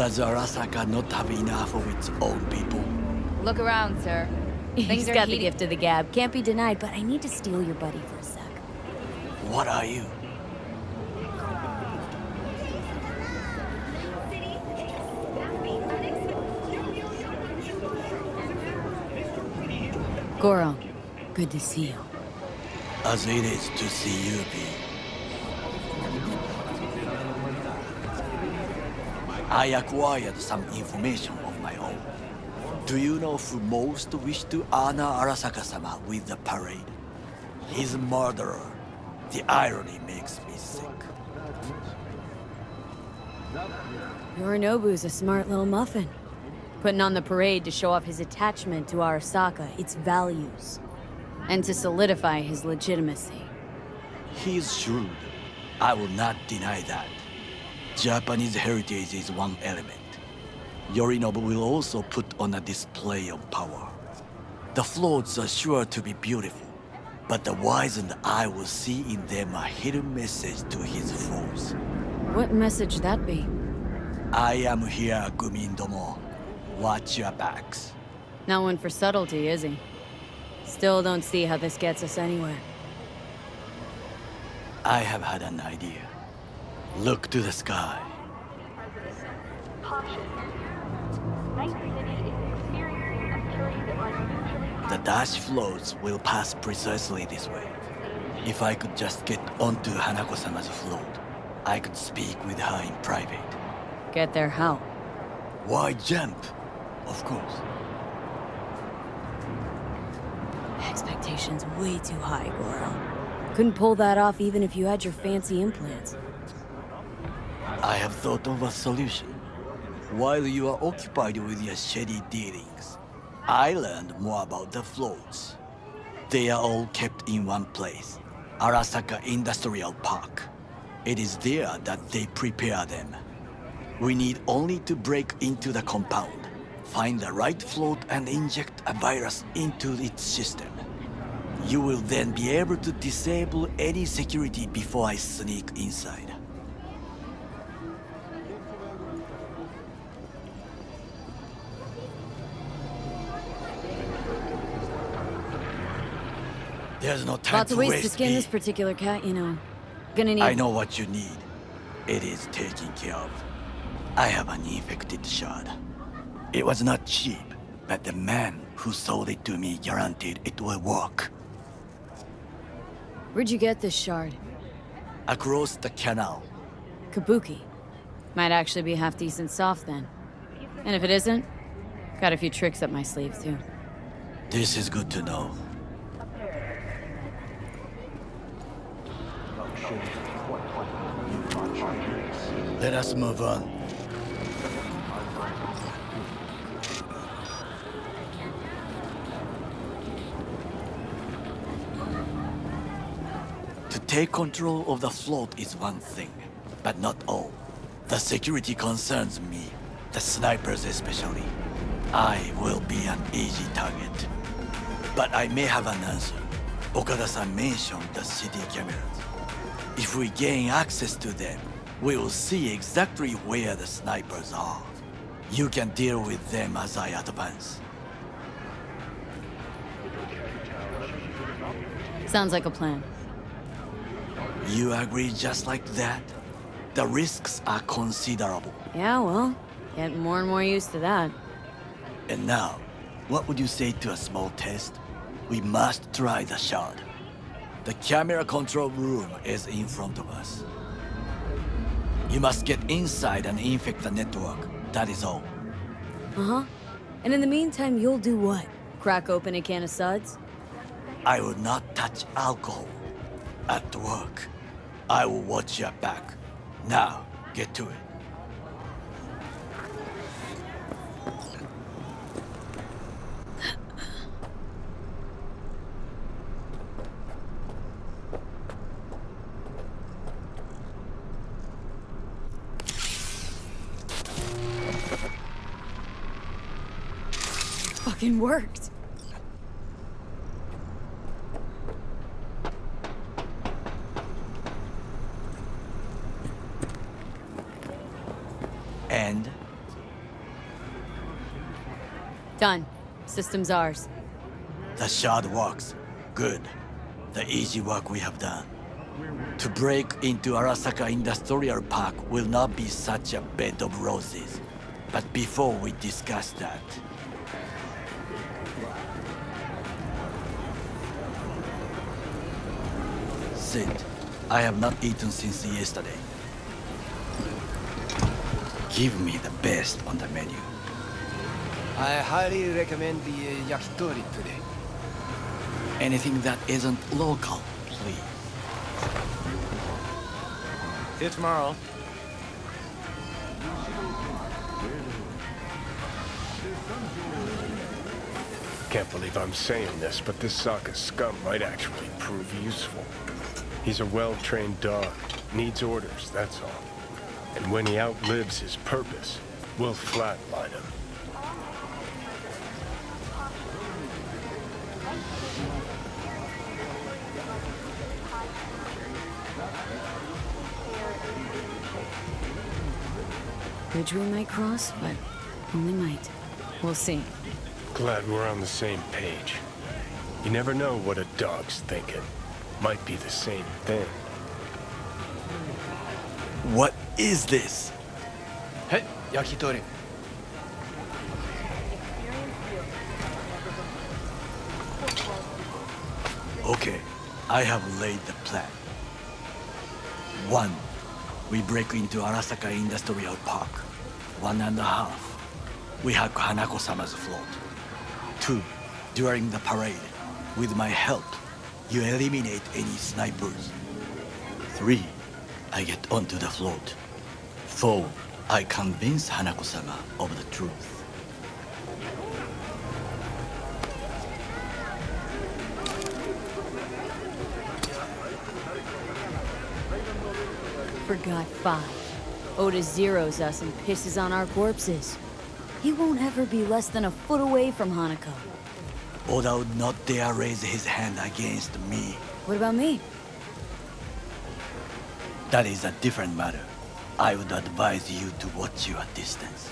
Does Arasaka not have enough of its own people? Look around, sir. He's Things are got the heating- gift of the gab. Can't be denied, but I need to steal your buddy for a sec. What are you? Goro, good to see you. As it is to see you, V. I acquired some information of my own. Do you know who most wished to honor Arasaka-sama with the parade? His murderer. The irony makes me sick. Yorinobu's a smart little muffin. Putting on the parade to show off his attachment to Arasaka, its values, and to solidify his legitimacy. He's shrewd. I will not deny that. Japanese heritage is one element. Yorinobu will also put on a display of power. The floats are sure to be beautiful, but the wizened eye will see in them a hidden message to his foes. What message that be? I am here, Gumindomo. Watch your backs. Not one for subtlety, is he? Still don't see how this gets us anywhere. I have had an idea. Look to the sky. The dash floats will pass precisely this way. If I could just get onto Hanako-sama's float, I could speak with her in private. Get there how? Why jump? Of course. Expectations way too high, Goro. Couldn't pull that off even if you had your fancy implants. I have thought of a solution. While you are occupied with your shady dealings, I learned more about the floats. They are all kept in one place, Arasaka Industrial Park. It is there that they prepare them. We need only to break into the compound, find the right float and inject a virus into its system. You will then be able to disable any security before I sneak inside. There's no time Lots to of ways waste to skin me. this particular cat, you know. Gonna need... I know what you need. It is taken care of. I have an infected shard. It was not cheap, but the man who sold it to me guaranteed it will work. Where'd you get this shard? Across the canal. Kabuki. Might actually be half decent soft then. And if it isn't, got a few tricks up my sleeve too. This is good to know. Let us move on. To take control of the float is one thing, but not all. The security concerns me, the snipers especially. I will be an easy target. But I may have an answer. Okada-san mentioned the city cameras. If we gain access to them, we will see exactly where the snipers are. You can deal with them as I advance. Sounds like a plan. You agree just like that? The risks are considerable. Yeah, well, getting more and more used to that. And now, what would you say to a small test? We must try the shard. The camera control room is in front of us. You must get inside and infect the network. That is all. Uh-huh. And in the meantime, you'll do what? Crack open a can of suds? I will not touch alcohol. At work, I will watch your back. Now, get to it. Fucking worked. And Done. System's ours. The shard works. Good. The easy work we have done. To break into Arasaka Industrial Park will not be such a bed of roses. But before we discuss that... Sit. I have not eaten since yesterday. Give me the best on the menu. I highly recommend the yakitori today. Anything that isn't local, please. See you tomorrow. Can't believe I'm saying this, but this Sokka scum might actually prove useful. He's a well-trained dog. Needs orders, that's all. And when he outlives his purpose, we'll flatline him. Bridge we might cross, but only might. We'll see. Glad we're on the same page. You never know what a dog's thinking. Might be the same thing. What is this? Hey, yakitori. Okay, I have laid the plan. 1. We break into Arasaka Industrial Park. 1.5. We hack Hanako-sama's float. 2. During the parade, with my help, you eliminate any snipers. 3. I get onto the float. 4. I convince Hanako-sama of the truth. Forgot 5. Oda zeroes us and pisses on our corpses. He won't ever be less than a foot away from Hanako. Oda would not dare raise his hand against me. What about me? That is a different matter. I would advise you to watch your distance.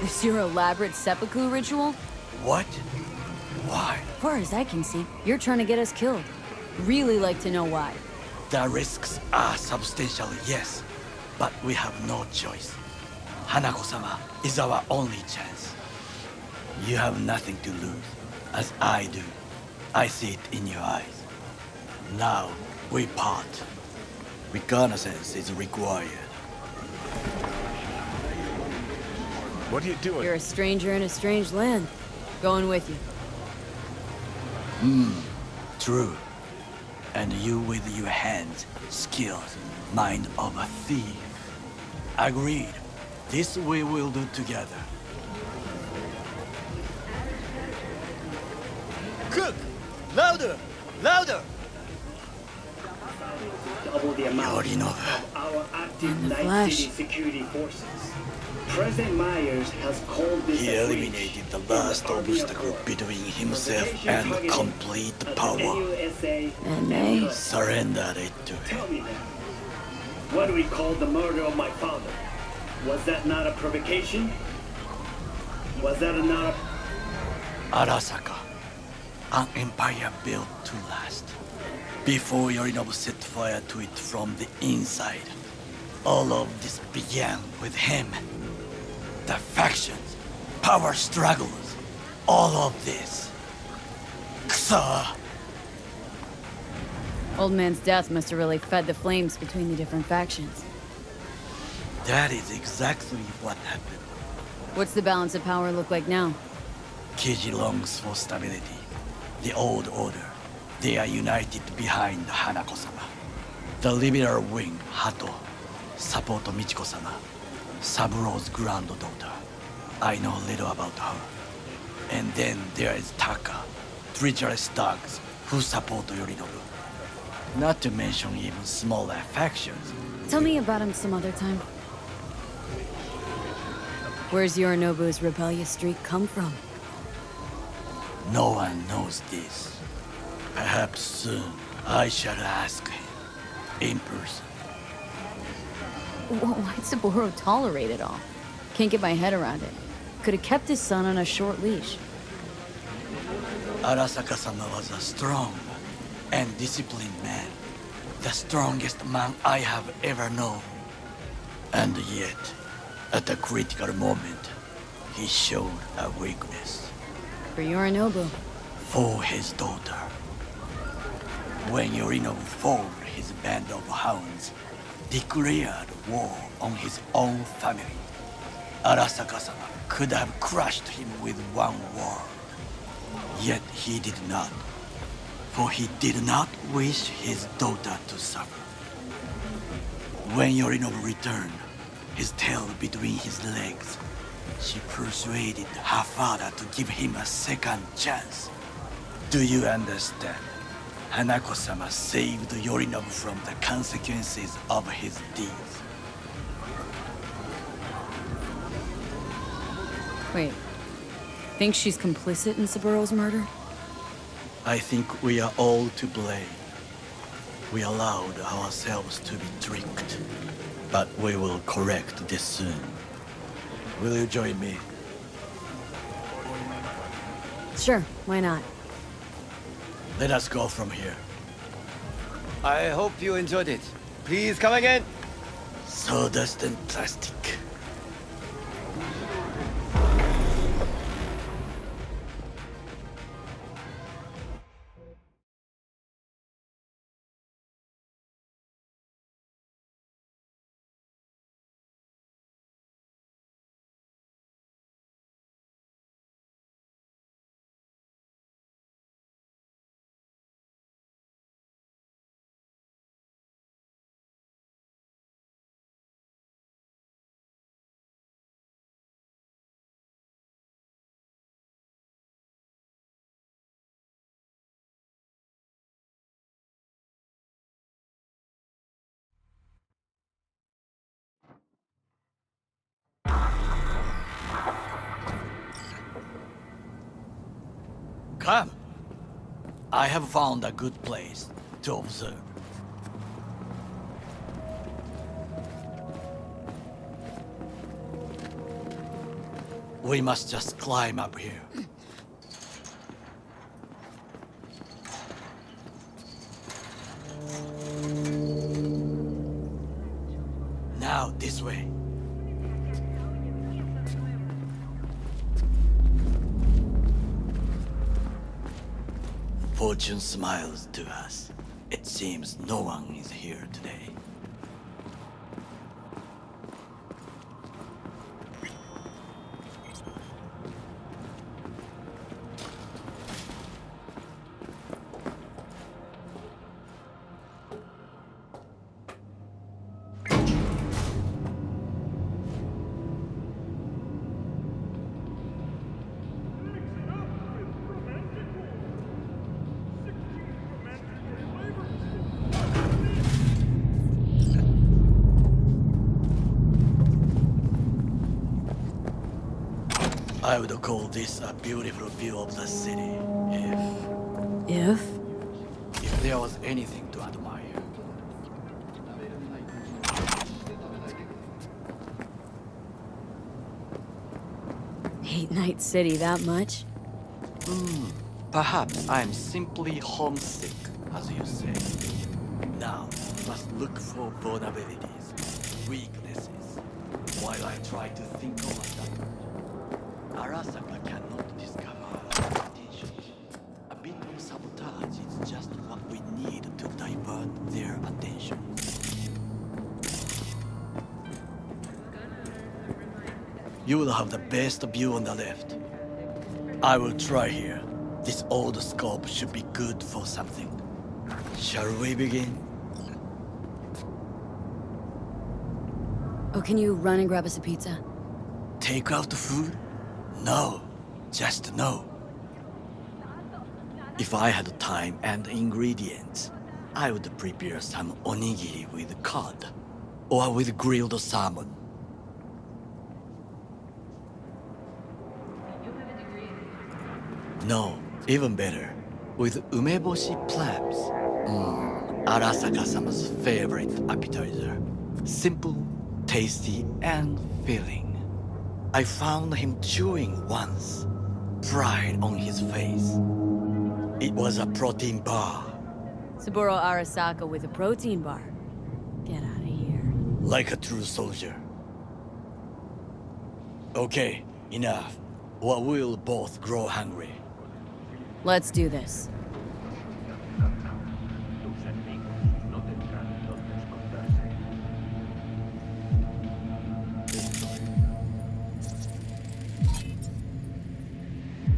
Is your elaborate seppuku ritual? What? Why? As far as I can see, you're trying to get us killed. Really like to know why. The risks are substantial, yes, but we have no choice. Hanako-sama is our only chance. You have nothing to lose, as I do. I see it in your eyes. Now, we part. Reconnaissance is required. What are you doing? You're a stranger in a strange land. Going with you. True. And you with your hands, skills, mind of a thief. Agreed. This we will do together. Cook! Louder! Louder! Double the amount Yorinobu. of our active In the Night flesh. City security forces. President Myers has called this He a breach eliminated the in last Army obstacle Accord. between himself Provocation and targeting complete of the power. NUSA And they good. Surrendered it to Tell him. me then, what do we call the murder of my father? Was that not a provocation? Was that not a... Arasaka, an empire built to last. Before Yorinobu set fire to it from the inside, all of this began with him. The factions, power struggles, all of this. Kusa! Old man's death must have really fed the flames between the different factions. That is exactly what happened. What's the balance of power look like now? Kiji longs for stability. The old order. They are united behind Hanako-sama. The liberal wing, Hato, support Michiko-sama, Saburo's granddaughter. I know little about her. And then there is Taka, treacherous dogs who support Yorinobu. Not to mention even smaller factions. Tell me about him some other time. Where's Yorinobu's rebellious streak come from? No one knows this. Perhaps soon I shall ask him in person. Why'd Saburo tolerate it all? Can't get my head around it. Could have kept his son on a short leash. Arasaka-sama was a strong and disciplined man. The strongest man I have ever known. And yet, at a critical moment, he showed a weakness. For Yorinobu. For his daughter. When Yorinobu formed his band of hounds, declared war on his own family, Arasaka-sama could have crushed him with one word. Yet he did not, for he did not wish his daughter to suffer. When Yorinobu returned, his tail between his legs, she persuaded her father to give him a second chance. Do you understand? Hanako-sama saved Yorinobu from the consequences of his deeds. Wait. Think she's complicit in Saburo's murder? I think we are all to blame. We allowed ourselves to be tricked. But we will correct this soon. Will you join me? Sure, why not? Let us go from here. I hope you enjoyed it. Please come again. Sawdust and plastic. Come. I have found a good place to observe. We must just climb up here. Now, this way. Fortune smiles to us. It seems no one is here today. I would call this a beautiful view of the city, If? if there was anything to admire. Hate Night City that much? Perhaps I'm simply homesick, as you say. Now, we must look for vulnerabilities, weaknesses, while I try to think of a strategy. Arasaka cannot discover our intentions. A bit of sabotage is just what we need to divert their attention. You will have the best view on the left. I will try here. This old scope should be good for something. Shall we begin? Oh, can you run and grab us a pizza? Take out the food? No, just no. If I had time and ingredients, I would prepare some onigiri with cod or with grilled salmon. No, Even better, with umeboshi plums. Arasaka-sama's favorite appetizer. Simple, tasty, and filling. I found him chewing once. Pride on his face. It was a protein bar. Saburo Arasaka with a protein bar. Get out of here. Like a true soldier. Okay, enough. Or we'll both grow hungry. Let's do this.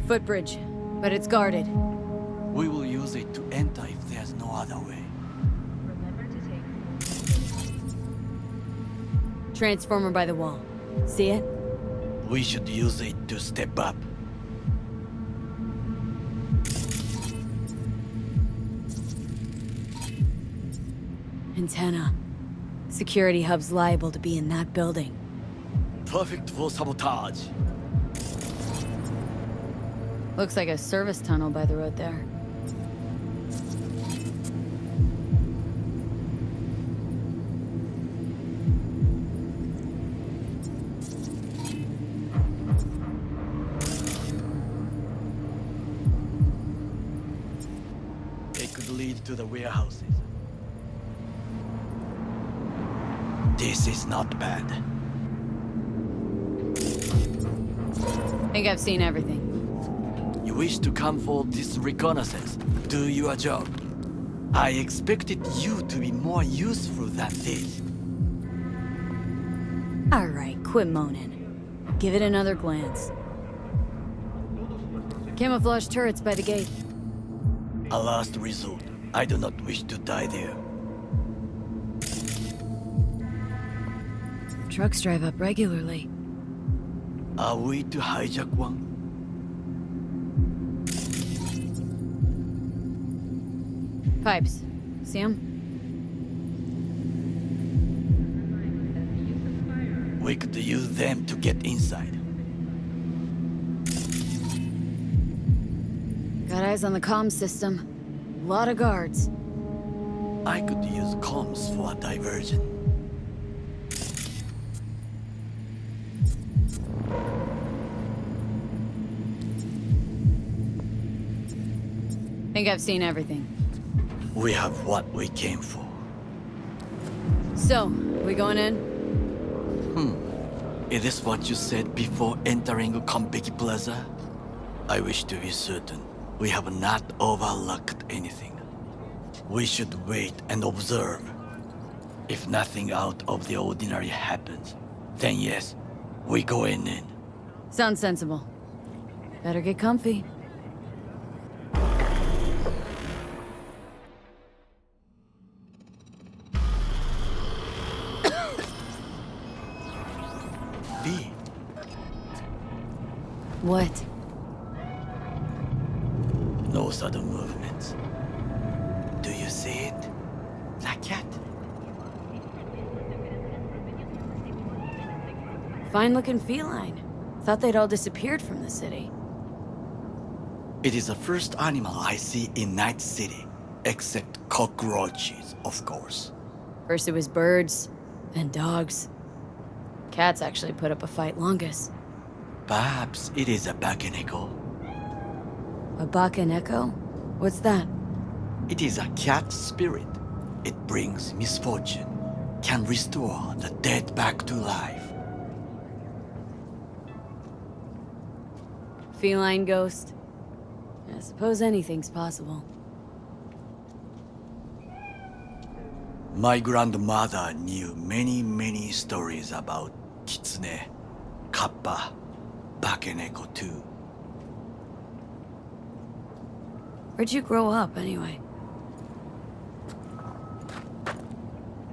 Footbridge, but it's guarded. We will use it to enter if there's no other way. Transformer by the wall. See it? We should use it to step up. Antenna. Security hub's liable to be in that building. Perfect for sabotage. Looks like a service tunnel by the road there. It could lead to the warehouses. This is not bad. Think I've seen everything. You wish to come for this reconnaissance. Do your job. I expected you to be more useful than this. Alright, quit moaning. Give it another glance. Camouflage turrets by the gate. A last resort. I do not wish to die there. Trucks drive up regularly. Are we to hijack one? Pipes. See 'em? We could use them to get inside. Got eyes on the comm system. Lot of guards. I could use comms for a diversion. Think I've seen everything. We have what we came for. So, we going in? Is this what you said before entering Konpeki Plaza? I wish to be certain we have not overlooked anything. We should wait and observe. If nothing out of the ordinary happens, then yes, we go in. Sounds sensible. Better get comfy. B. What? No sudden movements. Do you see it? That cat? Fine-looking feline. Thought they'd all disappeared from the city. It is the first animal I see in Night City, except cockroaches, of course. First it was birds, then dogs. Cats actually put up a fight longest. Perhaps it is a bakeneko. A Bakaneko? What's that? It is a cat spirit. It brings misfortune, can restore the dead back to life. Feline ghost? I suppose anything's possible. My grandmother knew many stories about kitsune, kappa, bakeneko too. Where'd you grow up, anyway?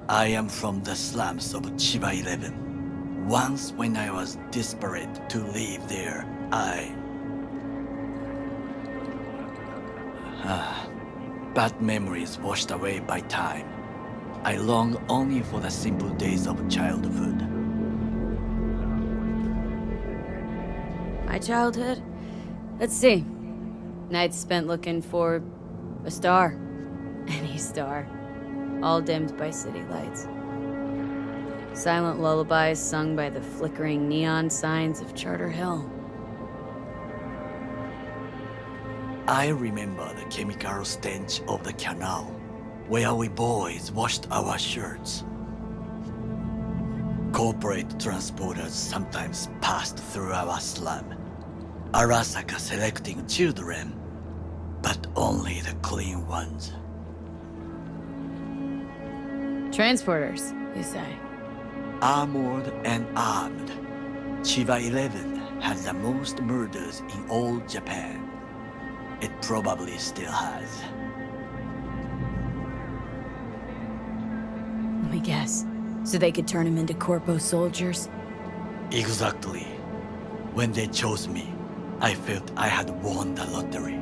I am from the slums of Chiba 11. Once when I was desperate to live there, bad memories washed away by time. I long only for the simple days of childhood. My childhood? Let's see. Nights spent looking for a star. Any star. All dimmed by city lights. Silent lullabies sung by the flickering neon signs of Charter Hill. I remember the chemical stench of the canal, where we boys washed our shirts. Corporate transporters sometimes passed through our slum, Arasaka selecting children, but only the clean ones. Transporters, you say? Armored and armed, Chiba 11 had the most murders in all Japan. It probably still has. Let me guess. So they could turn him into corpo soldiers? Exactly. When they chose me, I felt I had won the lottery.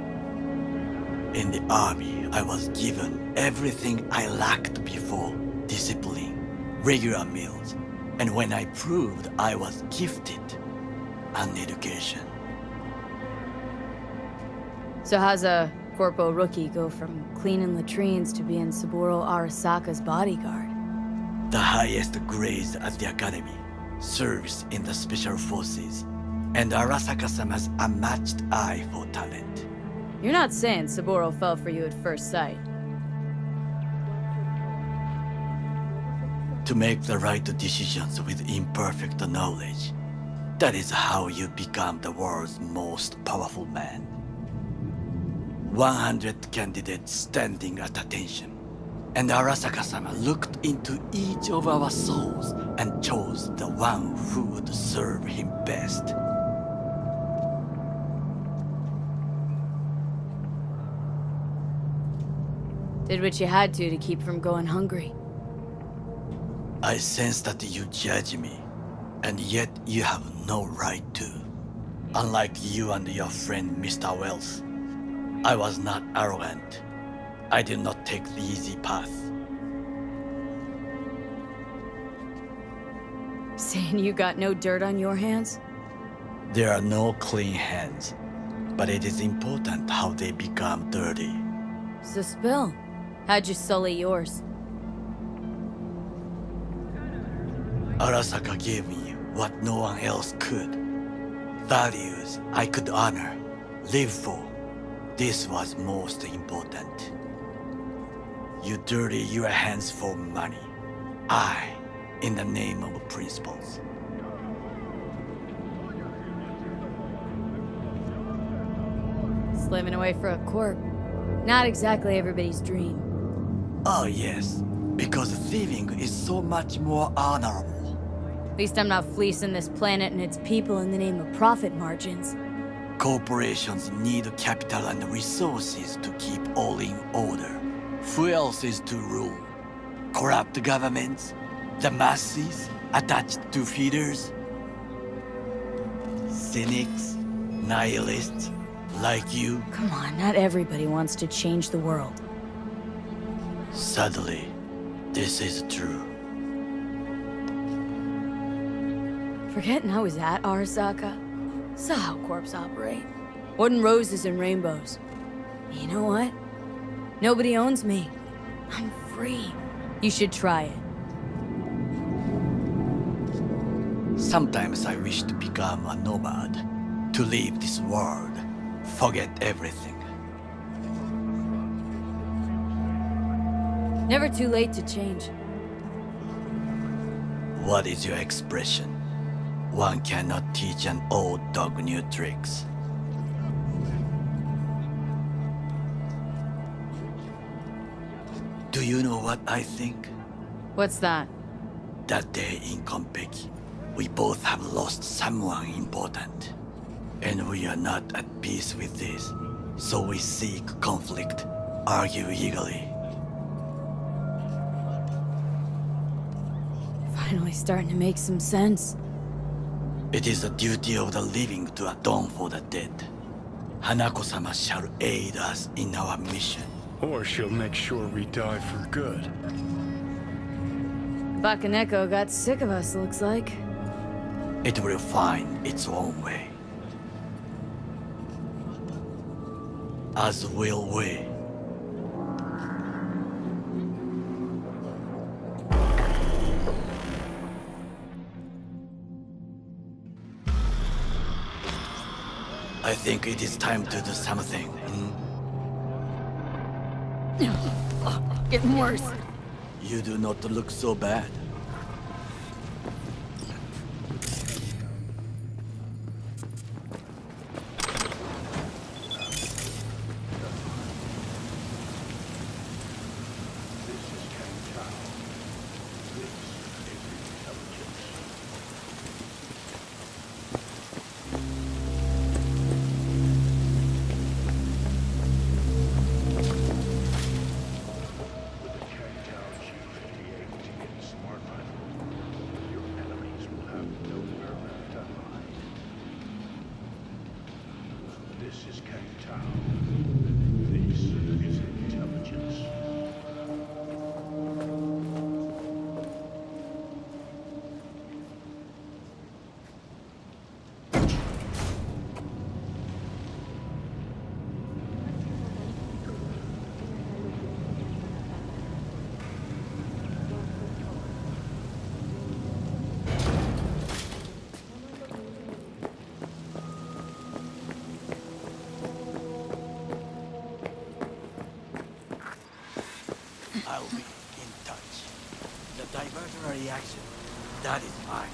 In the army, I was given everything I lacked before: discipline, regular meals, and when I proved I was gifted, an education. So how's a corpo rookie go from cleaning latrines to being Saburo Arasaka's bodyguard? The highest grades at the academy, service in the special forces, and Arasaka-sama's unmatched eye for talent. You're not saying Saburo fell for you at first sight. To make the right decisions with imperfect knowledge, that is how you become the world's most powerful man. 100 candidates standing at attention, and Arasaka-sama looked into each of our souls and chose the one who would serve him best. Did what you had to keep from going hungry. I sense that you judge me, and yet you have no right to. Unlike you and your friend Mr. Wells, I was not arrogant. I did not take the easy path. Saying you got no dirt on your hands? There are no clean hands, but it is important how they become dirty. So spill. How'd you sully yours? Arasaka gave me what no one else could. Values I could honor, live for. This was most important. You dirty your hands for money. I, in the name of principles. Slaving away for a corp. Not exactly everybody's dream. Oh yes, because thieving is so much more honorable. At least I'm not fleecing this planet and its people in the name of profit margins. Corporations need capital and resources to keep all in order. Who else is to rule? Corrupt governments? The masses attached to feeders? Cynics? Nihilists? Like you? Come on, not everybody wants to change the world. Sadly, this is true. Forgetting I was at Arasaka? Saw how corps operate. Wasn't roses and rainbows. You know what? Nobody owns me. I'm free. You should try it. Sometimes I wish to become a nomad, to leave this world, forget everything. Never too late to change. What is your expression? One cannot teach an old dog new tricks. Do you know what I think? What's that? That day in Konpeki, we both have lost someone important. And we are not at peace with this, so we seek conflict, argue eagerly. Finally starting to make some sense. It is the duty of the living to atone for the dead. Hanako-sama shall aid us in our mission. Or she'll make sure we die for good. Bakaneko got sick of us, looks like. It will find its own way. As will we. I think it is time to do something. Getting worse. You do not look so bad. I'll be in touch. The diversionary reaction, that is mine.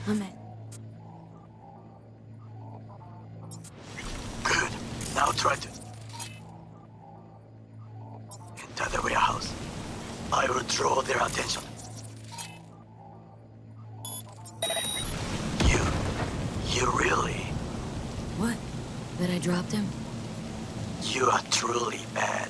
I'm in. Good. Now try to enter the warehouse. I will draw their attention. You really, What? That I dropped him? you are truly bad.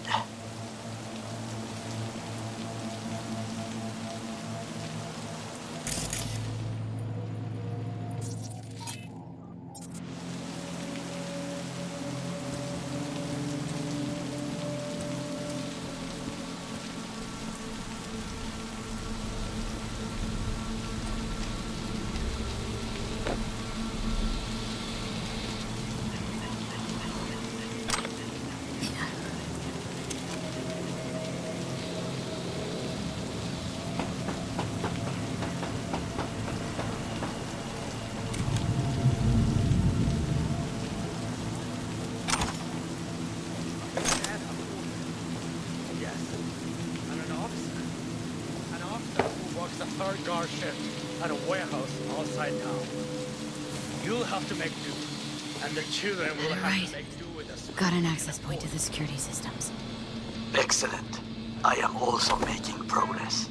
third guard shift at a warehouse outside town. You'll have to make do, and the children will have Right. to make do with us. Got an access point to the security systems. Excellent. I am also making progress.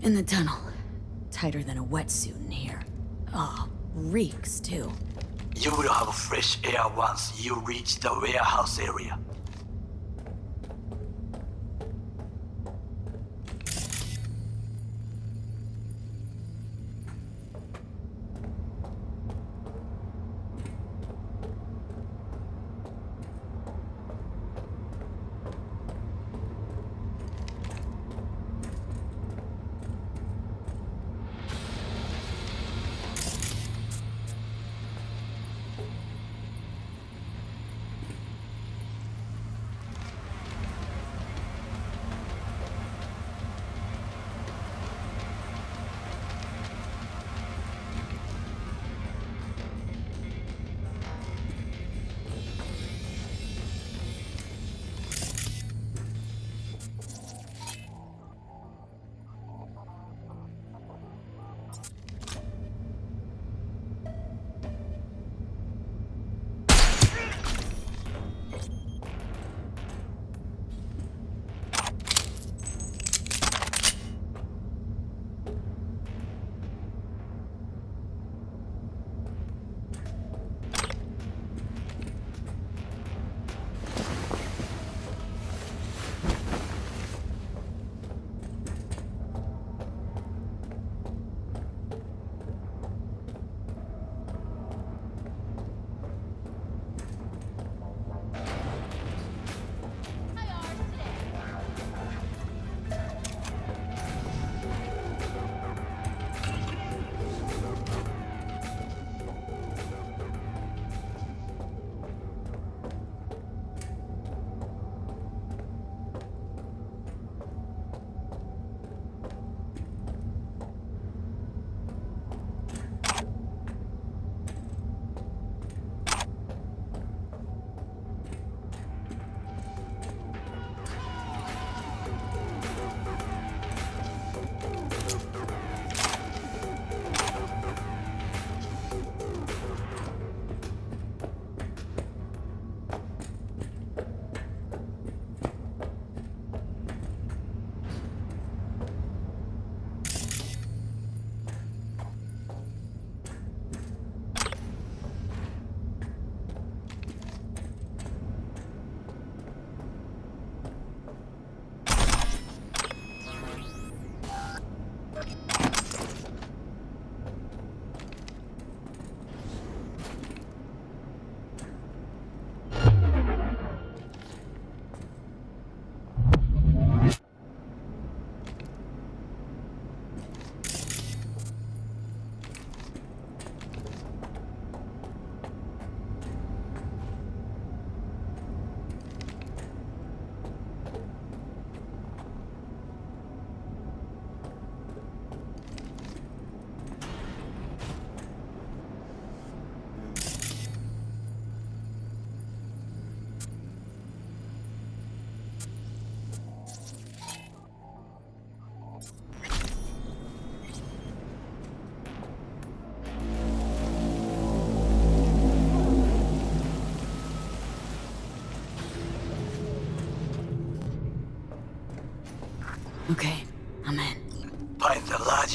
In the tunnel. Tighter than a wetsuit in here. Oh, reeks too. You will have fresh air once you reach the warehouse area.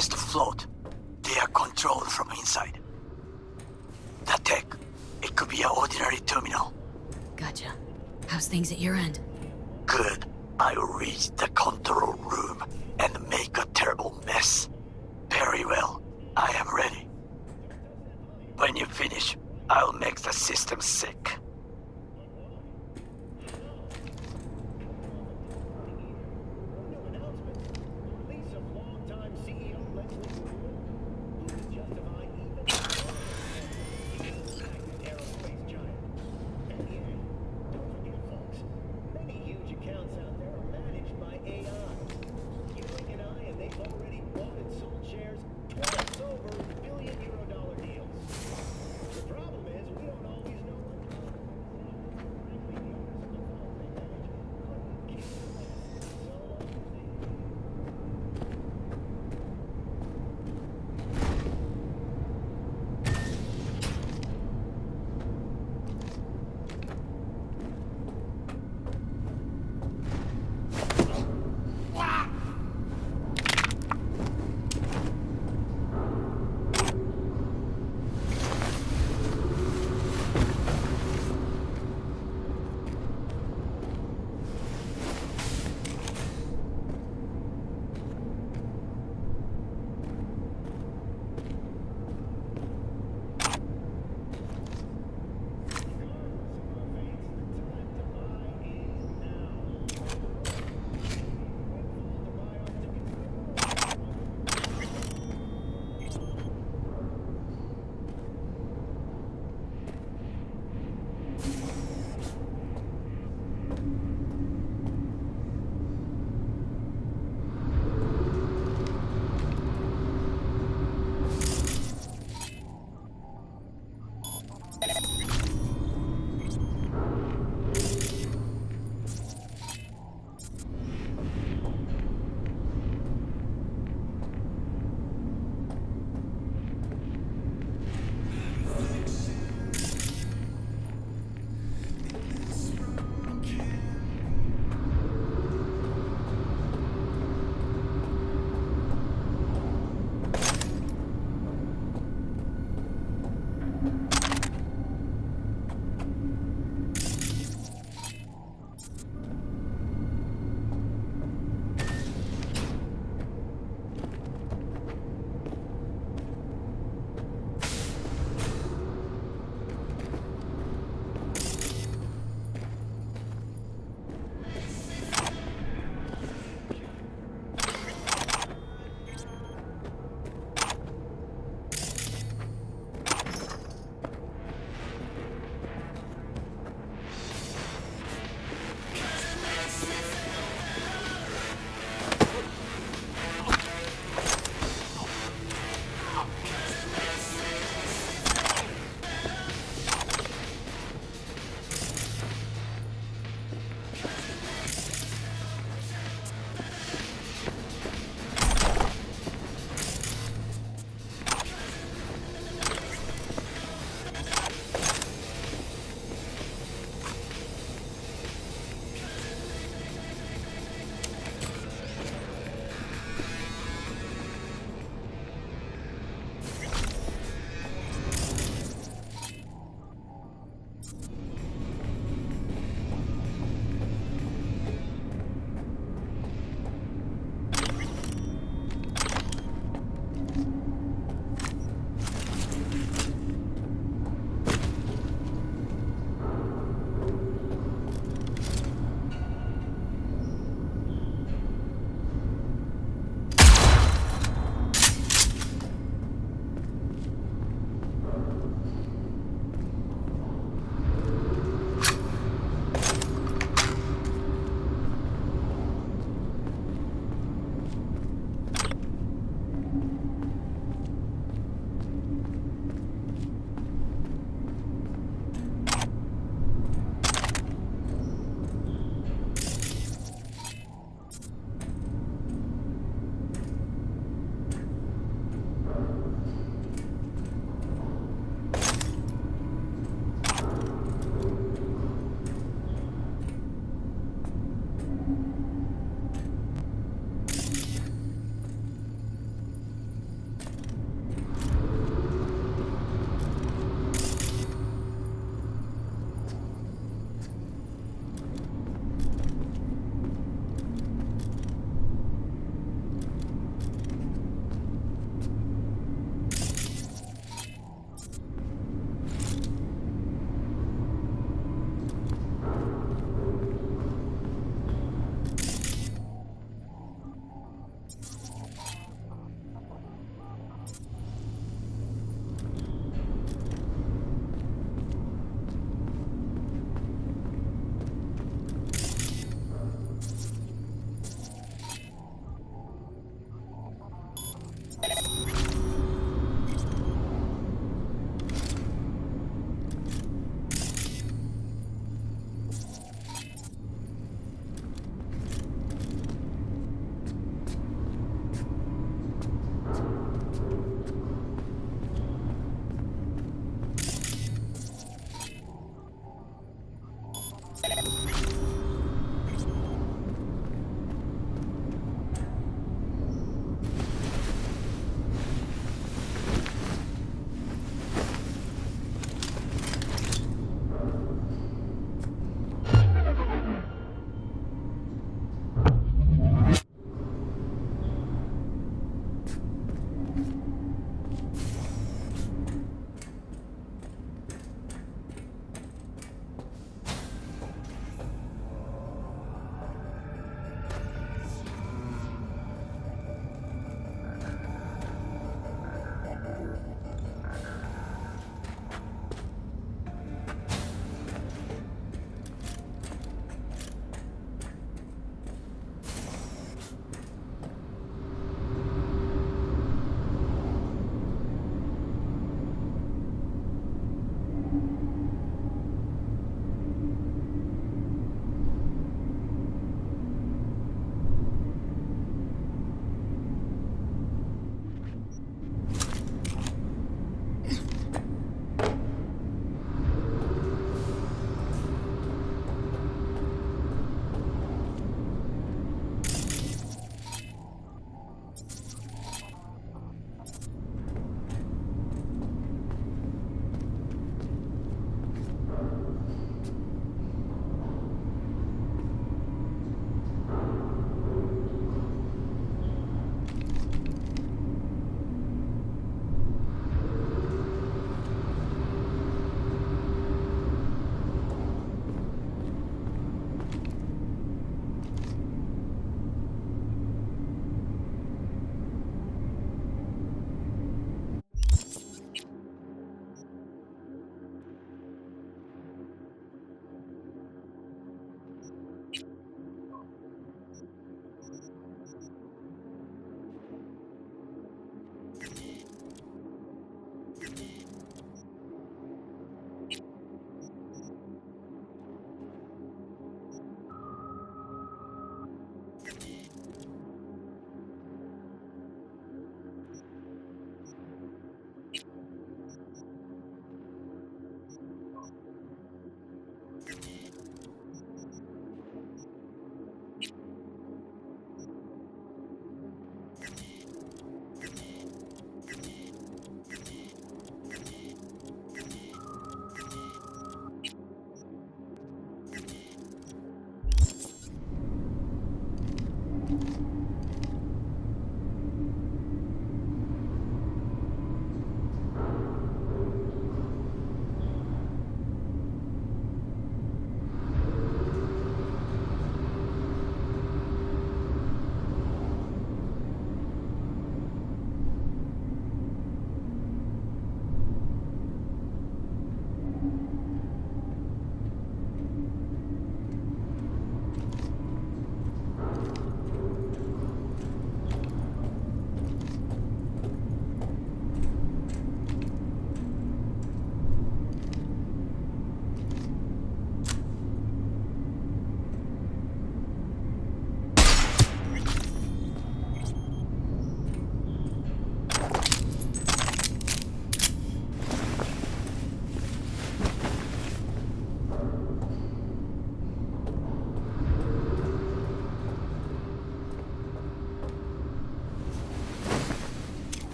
biggest float. They are controlled from inside. The tech, it could be an ordinary terminal. Gotcha. How's things at your end? Good. I'll reach the control room and make a terrible mess. Very well. I am ready. When you finish, I'll make the system sick.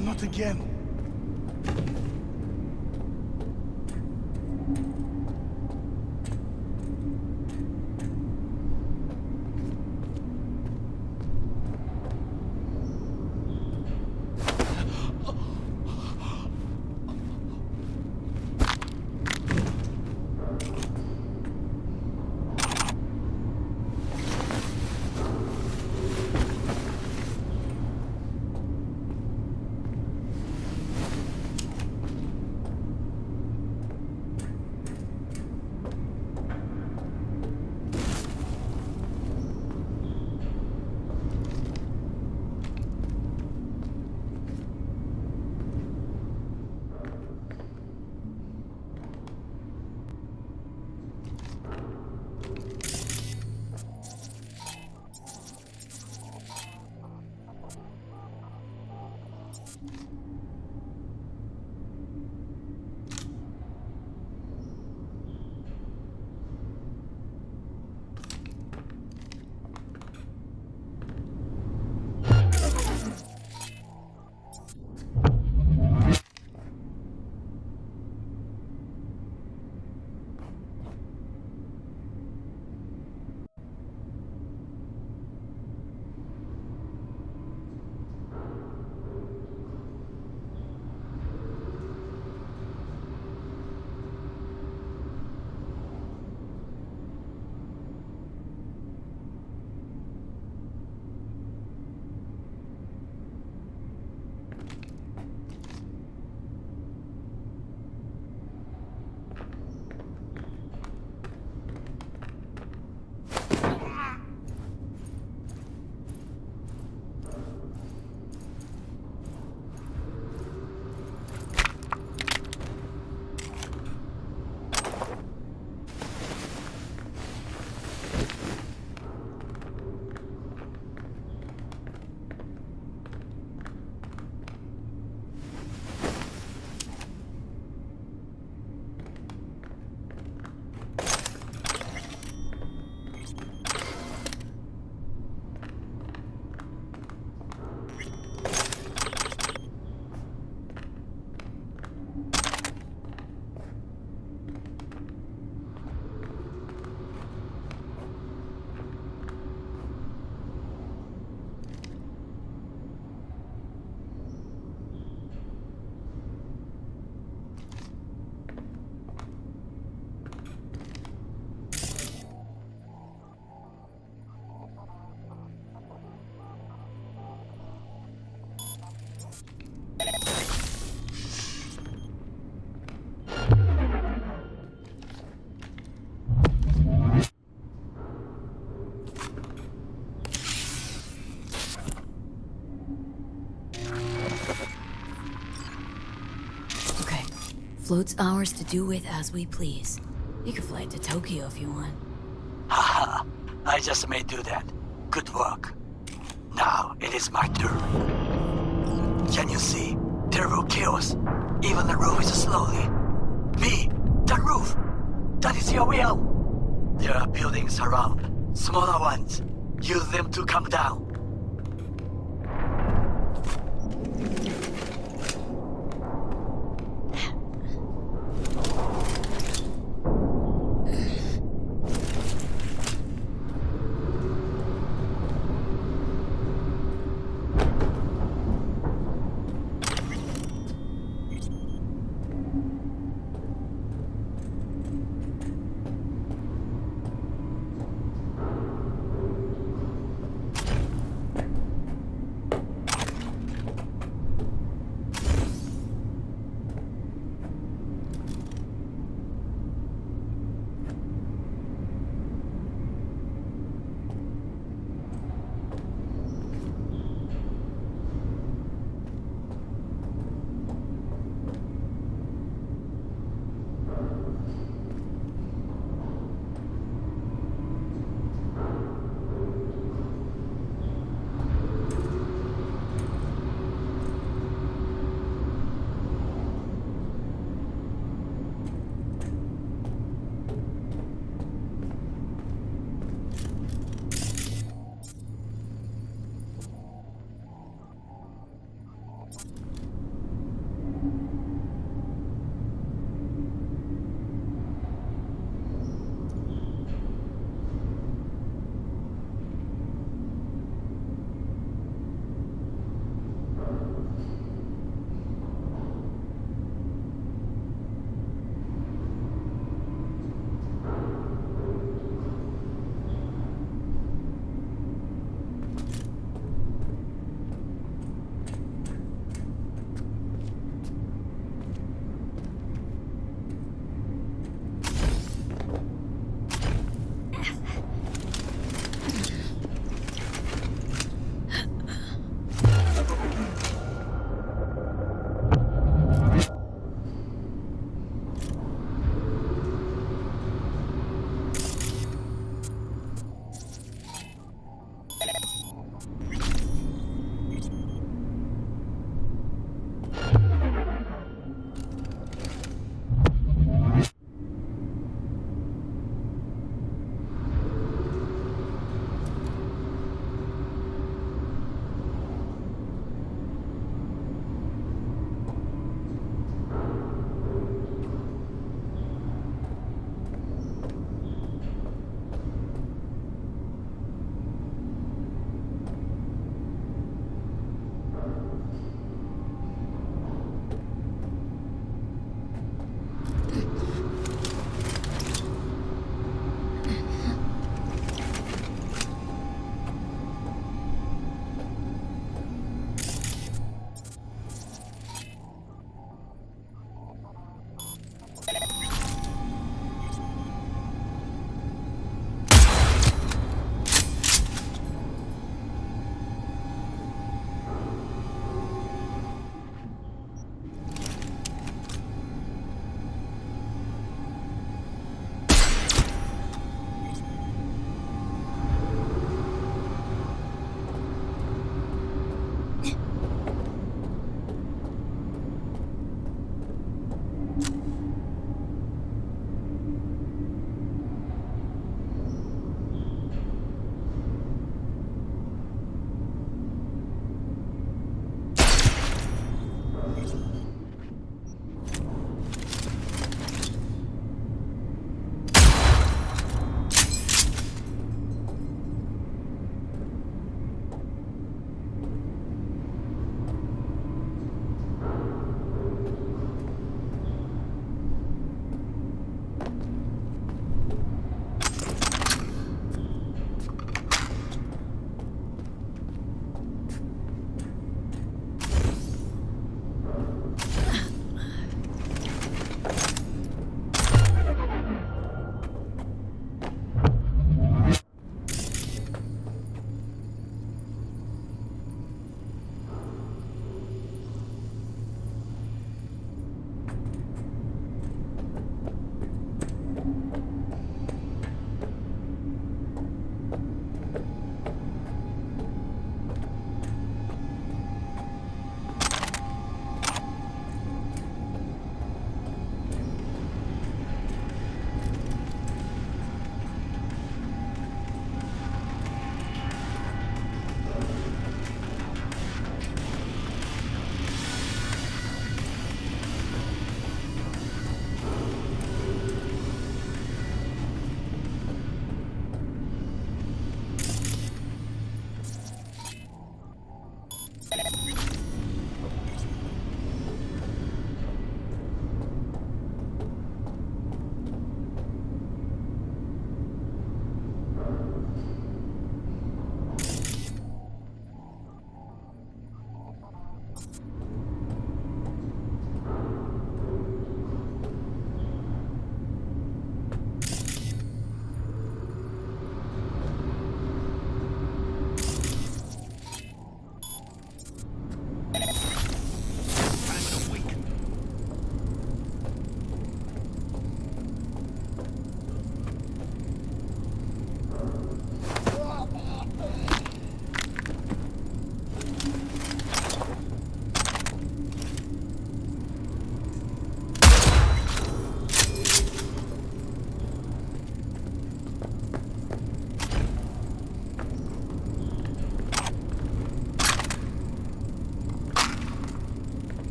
Not again. Float's ours to do with as we please. You can fly it to Tokyo if you want. Haha, I just may do that. Good work. Now it is my turn. Can you see? Terrible chaos. Even the roof is slowly. Me, the roof. That is your will. There are buildings around. Smaller ones. Use them to come down.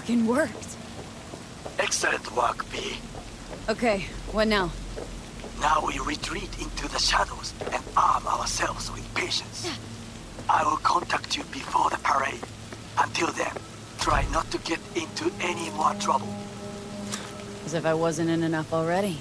fucking worked. Excellent work, B. Okay, what now? Now we retreat into the shadows and arm ourselves with patience. I will contact you before the parade. Until then, try not to get into any more trouble. As if I wasn't in enough already.